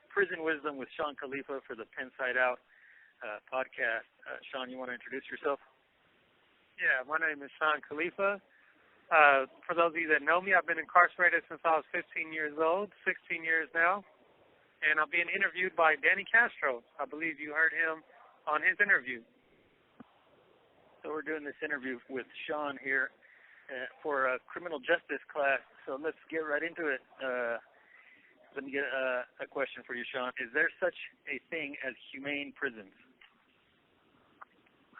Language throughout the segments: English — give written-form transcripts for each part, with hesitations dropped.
Prison Wisdom with Shawn Khalifa for the Pensideout podcast. Shawn, you want to introduce yourself? Yeah, my name is Shawn Khalifa. For those of you that know me, I've been incarcerated since I was 15 years old, 16 years now, and I'm being interviewed by Danny Castro. I believe you heard him on his interview. So we're doing this interview with Shawn here for a criminal justice class, so let's get right into it. Let me get a question for you, Shawn. Is there such a thing as humane prisons?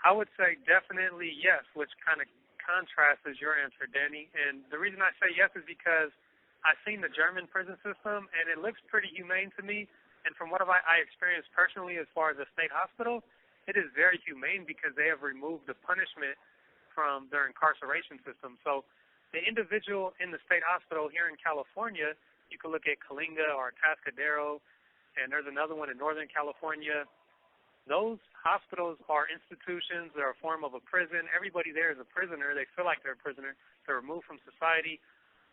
I would say definitely yes, which kind of contrasts your answer, Danny. And the reason I say yes is because I've seen the German prison system, and it looks pretty humane to me. And from what I experienced personally as far as a state hospital, it is very humane because they have removed the punishment from their incarceration system. So the individual in the state hospital here in California, you can look at Kalinga or Tascadero, and there's another one in Northern California. Those hospitals are institutions. They're a form of a prison. Everybody there is a prisoner. They feel like they're a prisoner. They're removed from society,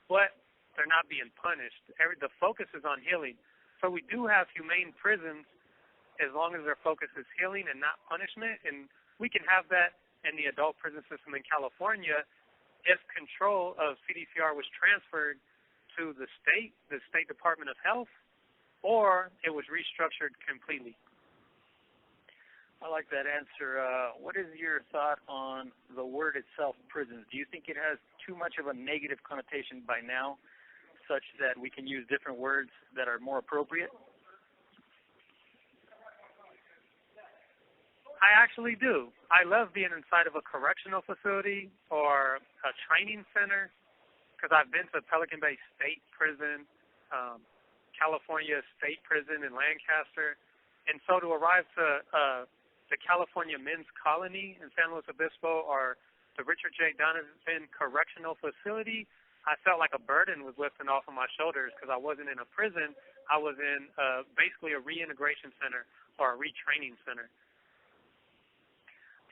but they're not being punished. The focus is on healing. So we do have humane prisons as long as their focus is healing and not punishment, and we can have that in the adult prison system in California if control of CDCR was transferred to the State Department of Health, or it was restructured completely. I like that answer. What is your thought on the word itself, prisons? Do you think it has too much of a negative connotation by now, such that we can use different words that are more appropriate? I actually do. I love being inside of a correctional facility or a training center because I've been to Pelican Bay State Prison, California State Prison in Lancaster, and so to arrive to the California Men's Colony in San Luis Obispo or the Richard J. Donovan Correctional Facility, I felt like a burden was lifting off of my shoulders because I wasn't in a prison. I was in basically a reintegration center or a retraining center.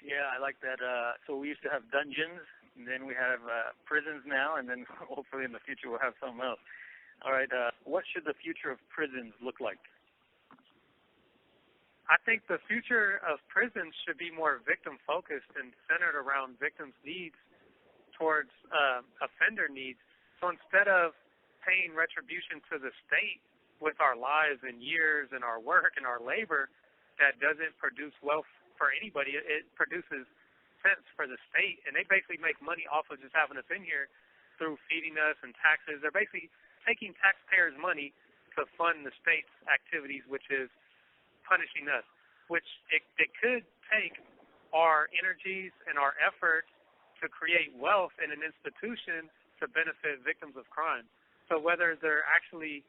Yeah, I like that. So we used to have dungeons, and then we have prisons now, and then hopefully in the future we'll have something else. All right, what should the future of prisons look like? I think the future of prisons should be more victim-focused and centered around victims' needs towards offender needs. So instead of paying retribution to the state with our lives and years and our work and our labor that doesn't produce wealth for anybody, it produces sense for the state. And they basically make money off of just having us in here through feeding us and taxes. They're basically taking taxpayers' money to fund the state's activities, which is punishing us, which it could take our energies and our efforts to create wealth in an institution to benefit victims of crime. So whether they're actually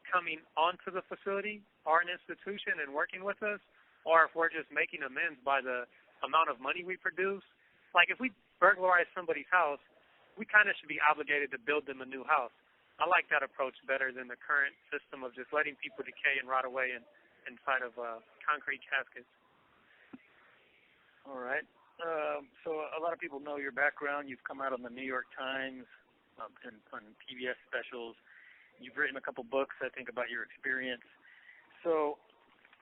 coming onto the facility or an institution and working with us, or if we're just making amends by the amount of money we produce. Like if we burglarize somebody's house, we kind of should be obligated to build them a new house. I like that approach better than the current system of just letting people decay and rot away inside of concrete caskets. All right. So a lot of people know your background. You've come out on the New York Times and on PBS specials. You've written a couple books, I think, about your experience. So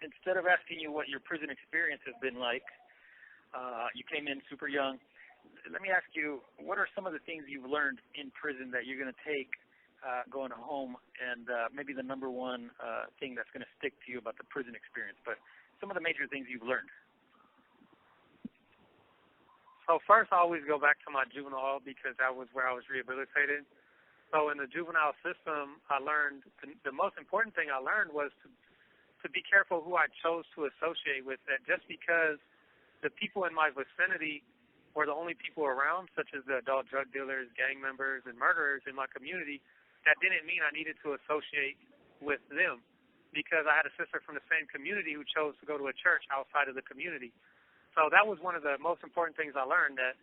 instead of asking you what your prison experience has been like, you came in super young. Let me ask you, what are some of the things you've learned in prison that you're going to take going home, and maybe the number one thing that's going to stick to you about the prison experience, but some of the major things you've learned? So first, I always go back to my juvenile hall because that was where I was rehabilitated. So in the juvenile system, I learned the most important thing I learned was to be careful who I chose to associate with, that just because the people in my vicinity were the only people around, such as the adult drug dealers, gang members, and murderers in my community, that didn't mean I needed to associate with them because I had a sister from the same community who chose to go to a church outside of the community. So that was one of the most important things I learned, that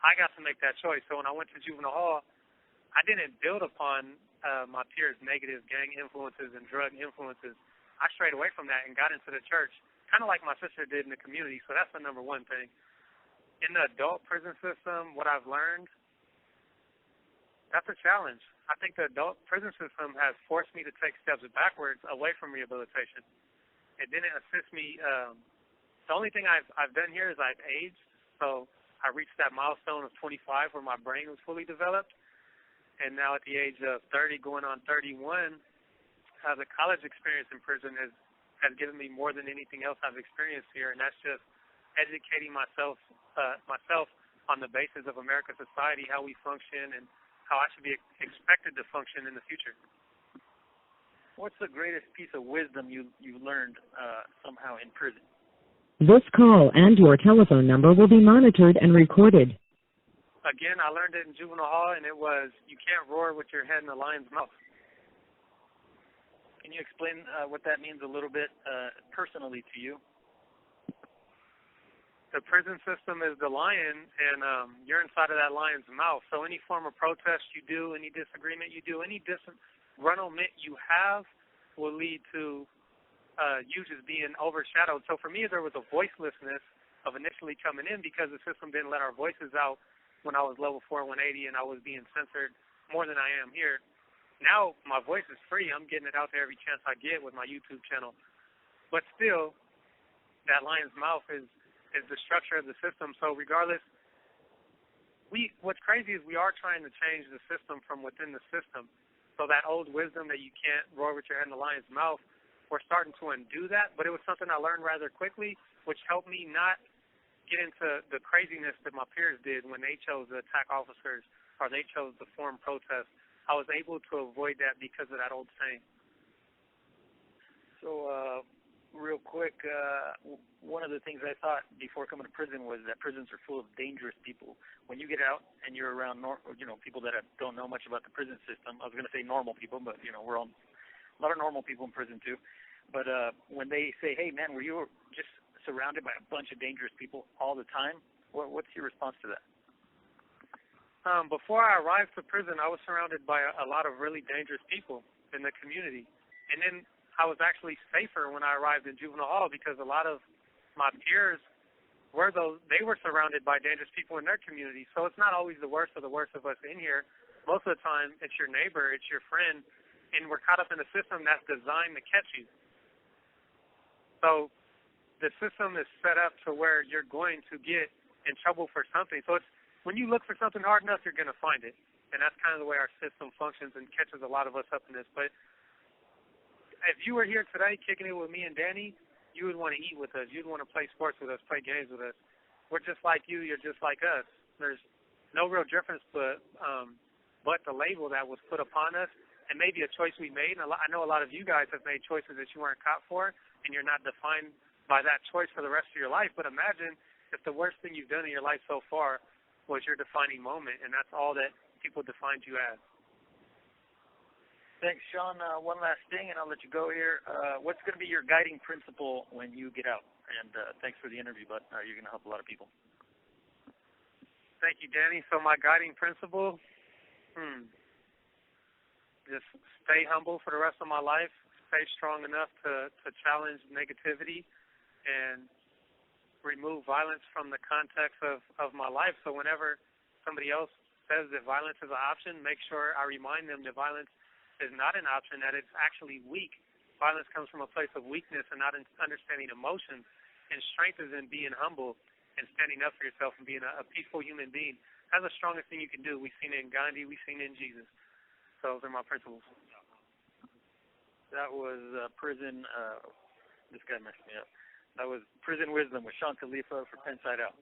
I got to make that choice. So when I went to juvenile hall, I didn't build upon my peers' negative gang influences and drug influences. I strayed away from that and got into the church, kind of like my sister did in the community. So that's the number one thing. In the adult prison system, what I've learned, that's a challenge. I think the adult prison system has forced me to take steps backwards away from rehabilitation. It didn't assist me. The only thing I've done here is I've aged. So I reached that milestone of 25 where my brain was fully developed. And now at the age of 30, going on 31, the college experience in prison has given me more than anything else I've experienced here, and that's just educating myself on the basis of American society, how we function, and how I should be expected to function in the future. What's the greatest piece of wisdom you learned somehow in prison? This call and your telephone number will be monitored and recorded. Again, I learned it in juvenile hall, and it was you can't roar with your head in the lion's mouth. Can you explain what that means a little bit personally to you? The prison system is the lion, and you're inside of that lion's mouth. So any form of protest you do, any disagreement you do, any disgruntlement you have will lead to you just being overshadowed. So for me, there was a voicelessness of initially coming in because the system didn't let our voices out when I was level 4 180 and I was being censored more than I am here. Now my voice is free. I'm getting it out there every chance I get with my YouTube channel. But still, that lion's mouth is the structure of the system. So regardless, what's crazy is we are trying to change the system from within the system. So that old wisdom that you can't roar with your head in the lion's mouth, we're starting to undo that. But it was something I learned rather quickly, which helped me not get into the craziness that my peers did when they chose to attack officers or they chose to form protests. I was able to avoid that because of that old saying. So, real quick, one of the things I thought before coming to prison was that prisons are full of dangerous people. When you get out and you're around, people that don't know much about the prison system, I was going to say normal people, but we're all a lot of normal people in prison too. But when they say, "Hey, man, were you just surrounded by a bunch of dangerous people all the time?" What's your response to that? Before I arrived to prison, I was surrounded by a lot of really dangerous people in the community. And then I was actually safer when I arrived in juvenile hall because a lot of my peers they were surrounded by dangerous people in their community. So it's not always the worst of us in here. Most of the time, it's your neighbor, it's your friend, and we're caught up in a system that's designed to catch you. So the system is set up to where you're going to get in trouble for something. So it's when you look for something hard enough, you're going to find it. And that's kind of the way our system functions and catches a lot of us up in this. But if you were here today kicking it with me and Danny, you would want to eat with us. You'd want to play sports with us, play games with us. We're just like you. You're just like us. There's no real difference but the label that was put upon us and maybe a choice we made. And I know a lot of you guys have made choices that you weren't caught for, and you're not defined by that choice for the rest of your life. But imagine if the worst thing you've done in your life so far was your defining moment, and that's all that people defined you as. Thanks, Shawn. One last thing, and I'll let you go here. What's going to be your guiding principle when you get out? And thanks for the interview, bud. You're going to help a lot of people. Thank you, Danny. So my guiding principle, just stay humble for the rest of my life, stay strong enough to challenge negativity, and remove violence from the context of my life. So whenever somebody else says that violence is an option, make sure I remind them that violence is not an option, that it's actually weak. Violence comes from a place of weakness and not in understanding emotions. And strength is in being humble and standing up for yourself and being a peaceful human being. That's the strongest thing you can do. We've seen it in Gandhi. We've seen it in Jesus. So those are my principles. That was prison. This guy messed me up. That was Prison Wisdom with Shawn Khalifa for Pensideout.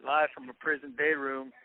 Live from a prison day room.